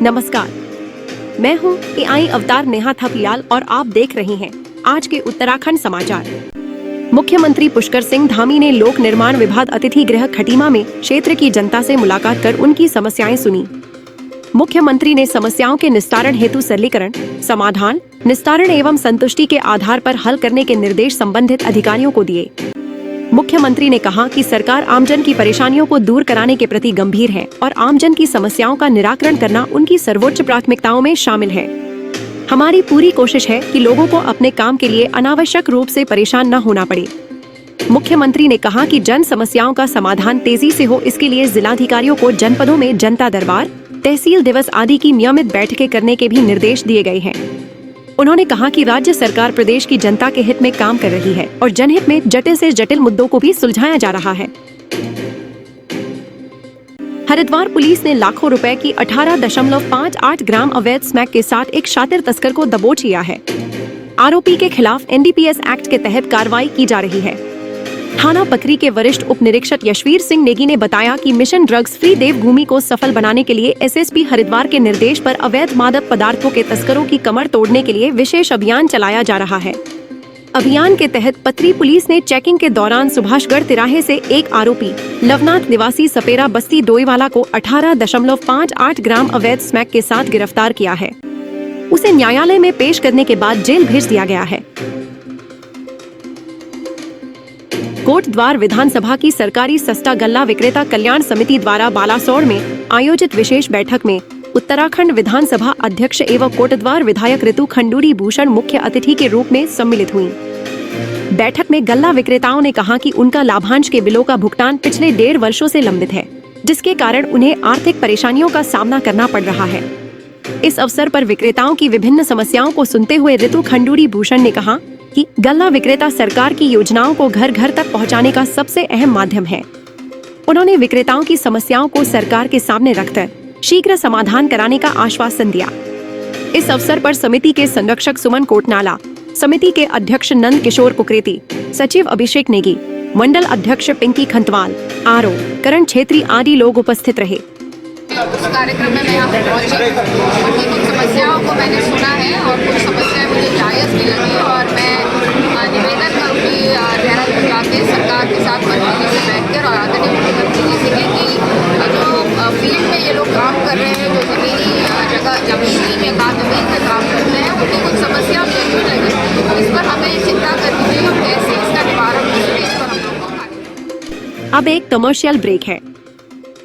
नमस्कार, मैं हूँ AI अवतार नेहा थपलियाल और आप देख रहे हैं आज के उत्तराखंड समाचार। मुख्यमंत्री पुष्कर सिंह धामी ने लोक निर्माण विभाग अतिथि गृह खटीमा में क्षेत्र की जनता से मुलाकात कर उनकी समस्याएं सुनी। मुख्यमंत्री ने समस्याओं के निस्तारण हेतु सरलीकरण, समाधान, निस्तारण एवं संतुष्टि के आधार पर हल करने के निर्देश संबंधित अधिकारियों को दिए। मुख्यमंत्री ने कहा कि सरकार आमजन की परेशानियों को दूर कराने के प्रति गंभीर है और आमजन की समस्याओं का निराकरण करना उनकी सर्वोच्च प्राथमिकताओं में शामिल है। हमारी पूरी कोशिश है कि लोगों को अपने काम के लिए अनावश्यक रूप से परेशान न होना पड़े। मुख्यमंत्री ने कहा कि जन समस्याओं का समाधान तेजी से हो, इसके लिए जिलाधिकारियों को जनपदों में जनता दरबार, तहसील दिवस आदि की नियमित बैठकें करने के भी निर्देश दिए गए हैं। उन्होंने कहा कि राज्य सरकार प्रदेश की जनता के हित में काम कर रही है और जनहित में जटिल से जटिल मुद्दों को भी सुलझाया जा रहा है। हरिद्वार पुलिस ने लाखों रुपए की 18.58 ग्राम अवैध स्मैक के साथ एक शातिर तस्कर को दबोच लिया है। आरोपी के खिलाफ NDPS एक्ट के तहत कार्रवाई की जा रही है। थाना पकरी के वरिष्ठ उप निरीक्षक यशवीर सिंह नेगी ने बताया कि मिशन ड्रग्स फ्री देवभूमि को सफल बनाने के लिए SSP हरिद्वार के निर्देश पर अवैध मादक पदार्थों के तस्करों की कमर तोड़ने के लिए विशेष अभियान चलाया जा रहा है। अभियान के तहत पतरी पुलिस ने चेकिंग के दौरान सुभाषगढ़ तिराहे से एक आरोपी लवनाथ निवासी सपेरा बस्ती डोईवाला को 18.58 ग्राम अवैध स्मैक के साथ गिरफ्तार किया है। उसे न्यायालय में पेश करने के बाद जेल भेज दिया गया है। कोटद्वार विधानसभा की सरकारी सस्ता गल्ला विक्रेता कल्याण समिति द्वारा बालासोर में आयोजित विशेष बैठक में उत्तराखंड विधानसभा अध्यक्ष एवं कोटद्वार विधायक ऋतु खंडूरी भूषण मुख्य अतिथि के रूप में सम्मिलित हुई। बैठक में गल्ला विक्रेताओं ने कहा कि उनका लाभांश के बिलों का भुगतान पिछले 1.5 वर्षों से लंबित है, जिसके कारण उन्हें आर्थिक परेशानियों का सामना करना पड़ रहा है। इस अवसर पर विक्रेताओं की विभिन्न समस्याओं को सुनते हुए ऋतु खंडूरी भूषण ने कहा कि गल्ला विक्रेता सरकार की योजनाओं को घर घर तक पहुंचाने का सबसे अहम माध्यम है। उन्होंने विक्रेताओं की समस्याओं को सरकार के सामने रखकर शीघ्र समाधान कराने का आश्वासन दिया। इस अवसर पर समिति के संरक्षक सुमन कोटनाला, समिति के अध्यक्ष नंद किशोर कुकरेती, सचिव अभिषेक नेगी, मंडल अध्यक्ष पिंकी खंतवाल, आरओ करण छेत्री आदि लोग उपस्थित रहे। उस कार्यक्रम में मैं यहाँ पहुँची, उनकी कुछ समस्याओं को मैंने सुना है और कुछ समस्याएं मुझे जायज़ भी लगी और मैं निवेदन करूँगी देहरादून जाके सरकार के साथ मंत्री से बैठकर और आदरणीय मुख्यमंत्री जी से कि जो फील्ड में ये लोग काम कर रहे हैं, जो ज़मीनी में काम कर रहे हैं, उनकी कुछ समस्या जरूर लगी। इस पर हमें चिंता करनी चाहिए और कैसे इसका निवारण करें, इस पर हम लोग को। अब एक कमर्शियल ब्रेक है,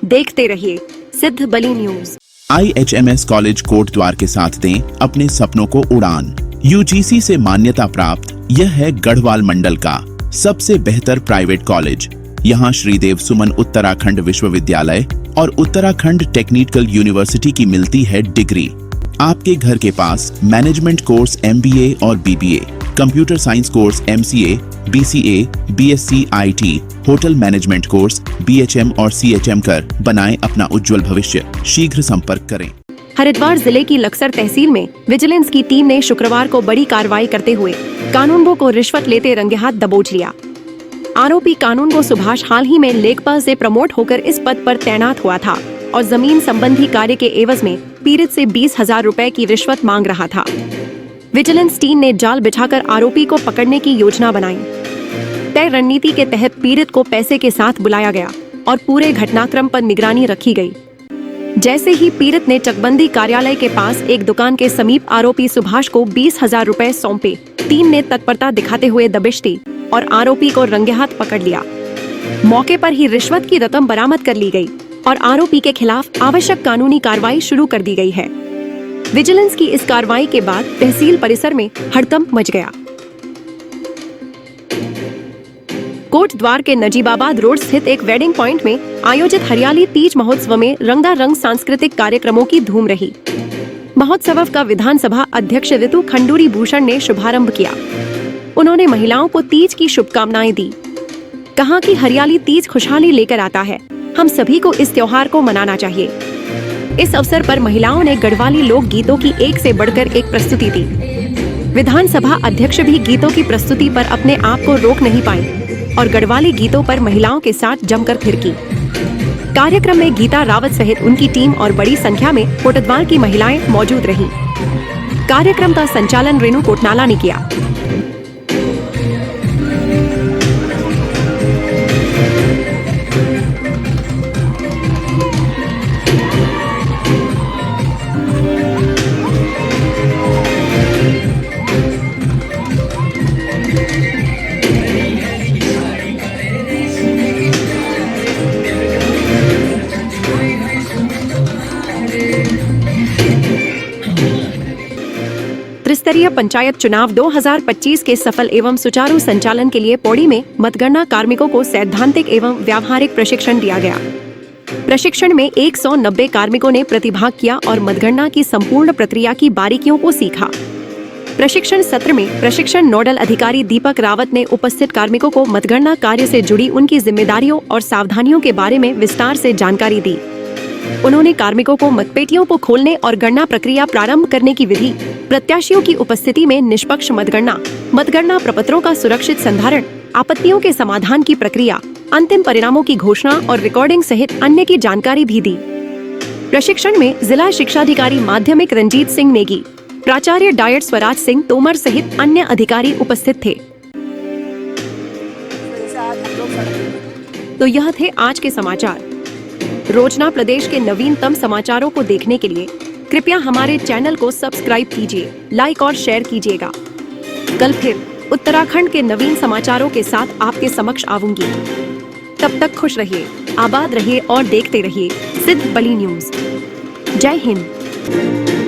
देखते रहिए सिद्ध बली न्यूज। IHMS कॉलेज कोटद्वार के साथ दें अपने सपनों को उड़ान। UGC से मान्यता प्राप्त यह है गढ़वाल मंडल का सबसे बेहतर प्राइवेट कॉलेज। यहाँ श्रीदेव सुमन उत्तराखंड विश्वविद्यालय और उत्तराखंड टेक्निकल यूनिवर्सिटी की मिलती है डिग्री। आपके घर के पास मैनेजमेंट कोर्स MBA और BBA, computer science course MCA, BCA, BSc IT, hotel management course BHM और CHM कर बनाएं अपना उज्जवल भविष्य। शीघ्र संपर्क करें। हरिद्वार जिले की लक्सर तहसील में विजिलेंस की टीम ने शुक्रवार को बड़ी कार्रवाई करते हुए कानूनगो को रिश्वत लेते रंगे हाथ दबोच लिया। आरोपी कानूनगो सुभाष हाल ही में लेखपाल से प्रमोट होकर इस पद पर तैनात हुआ था और जमीन संबंधी कार्य के एवज में पीड़ित से 20,000 रुपए की रिश्वत मांग रहा था। विजिलेंस टीम ने जाल बिछाकर आरोपी को पकड़ने की योजना बनाई। तय रणनीति के तहत पीड़ित को पैसे के साथ बुलाया गया और पूरे घटनाक्रम पर निगरानी रखी गई। जैसे ही पीड़ित ने चकबंदी कार्यालय के पास एक दुकान के समीप आरोपी सुभाष को 20,000 रुपए सौंपे, टीम ने तत्परता दिखाते हुए दबिश दी और आरोपी को रंगे हाथ पकड़ लिया। मौके पर ही रिश्वत की रकम बरामद कर ली गई और आरोपी के खिलाफ आवश्यक कानूनी कार्रवाई शुरू कर दी गई है। विजिलेंस की इस कार्रवाई के बाद तहसील परिसर में हड़कंप मच गया। कोटद्वार के नजीबाबाद रोड स्थित एक वेडिंग पॉइंट में आयोजित हरियाली तीज महोत्सव में रंगारंग सांस्कृतिक कार्यक्रमों की धूम रही। महोत्सव का विधानसभा अध्यक्ष ऋतु खंडूरी भूषण ने शुभारंभ किया। उन्होंने महिलाओं को तीज की शुभकामनाएं दी। कहा कि हरियाली तीज खुशहाली लेकर आता है, हम सभी को इस त्योहार को मनाना चाहिए। इस अवसर पर महिलाओं ने गढ़वाली लोक गीतों की एक से बढ़कर एक प्रस्तुति दी। विधानसभा अध्यक्ष भी गीतों की प्रस्तुति पर अपने आप को रोक नहीं पाई और गढ़वाली गीतों पर महिलाओं के साथ जमकर थिरकी। कार्यक्रम में गीता रावत सहित उनकी टीम और बड़ी संख्या में कोटद्वार की महिलाएं मौजूद रहीं। कार्यक्रम का संचालन रेणु कोटनाला ने किया। त्रिस्तरीय पंचायत चुनाव 2025 के सफल एवं सुचारू संचालन के लिए पौड़ी में मतगणना कार्मिकों को सैद्धांतिक एवं व्यावहारिक प्रशिक्षण दिया गया। प्रशिक्षण में 190 कार्मिकों ने प्रतिभाग किया और मतगणना की संपूर्ण प्रक्रिया की बारीकियों को सीखा। प्रशिक्षण सत्र में प्रशिक्षण नोडल अधिकारी दीपक रावत ने उपस्थित कार्मिकों को मतगणना कार्य से जुड़ी उनकी जिम्मेदारियों और सावधानियों के बारे में विस्तार से जानकारी दी। उन्होंने कार्मिकों को मतपेटियों को खोलने और गणना प्रक्रिया प्रारंभ करने की विधि, प्रत्याशियों की उपस्थिति में निष्पक्ष मतगणना, मतगणना प्रपत्रों का सुरक्षित संधारण, आपत्तियों के समाधान की प्रक्रिया, अंतिम परिणामों की घोषणा और रिकॉर्डिंग सहित अन्य की जानकारी भी दी। प्रशिक्षण में जिला शिक्षाधिकारी माध्यमिक रंजीत सिंह नेगी, प्राचार्य डायट स्वराज सिंह तोमर सहित अन्य अधिकारी उपस्थित थे। तो यह थे आज के समाचार। रोजना प्रदेश के नवीनतम समाचारों को देखने के लिए कृपया हमारे चैनल को सब्सक्राइब कीजिए, लाइक और शेयर कीजिएगा। कल फिर उत्तराखंड के नवीन समाचारों के साथ आपके समक्ष आऊंगी। तब तक खुश रहिए, आबाद रहिए और देखते रहिए सिद्ध बली न्यूज। जय हिंद।